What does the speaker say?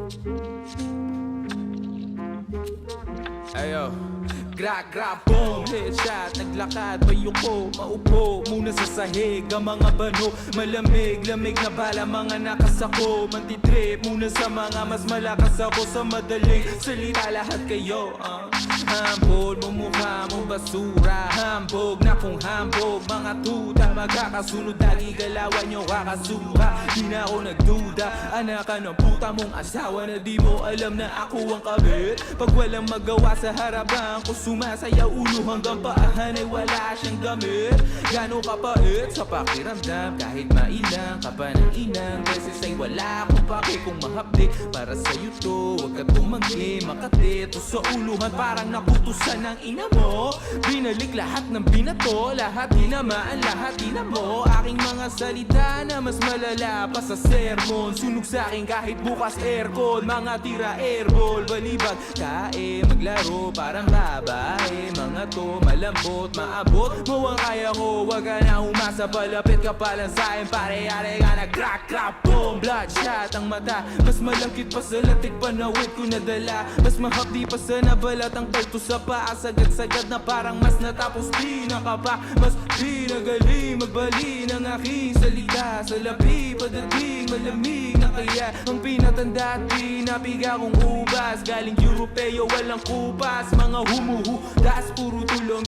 Ayo, gra boom, headshot, naglakad, bayuko, maupo muna sa sahig, ang mga bano, malamig, lamig na bala, mga nakasako, mantitrip muna sa mga mas malakas ako sa madaling salita, lahat kayo, hambol, mumukha mong basura, hambog na kung hambog, mga tuta, magkakasunod, lagi galawan nyo kakasuka, di na ako nagduda, anak ka ng puta mong asawa na di mo alam na ako ang kabit, pag walang magawa sa harapan ko sumasaya ulo hanggang paahan ay wala siyang gamit. Gano'ng kapait sa pakiramdam kahit mailang ka pa ng inang beses ay wala akong pake kung mahapdi para sa'yo to. Huwag ka tumanggi, makatito sa uluhan parang nakutusan ng ina mo. Binalik lahat ng binato, lahat tinamaan, lahat tinamo. Aking mga salita na mas malala pa sa sermon, sunog sa'kin kahit bukas aircon, mga tira airball, balibag kae, maglaro parang babae, mga to malambot, maabot mo ang kaya ko, wag ka na umasa, palapit ka pa lang sa'kin, pare-are ka na crack boom, bloodshot ang mata, mas malangkit pa sa latik, panawid ko nadala, mas mahapdi pa sa nabalat ang kalto sa paa, sagad-sagad na parang mas natapos di nakapa, mas pinagaling magbali ng aking salita, sa labi padating malamig na kaya ang pinatanda at pinapiga kong ubas, galing Europeo walang kupas, mga humuhudas puro tulong.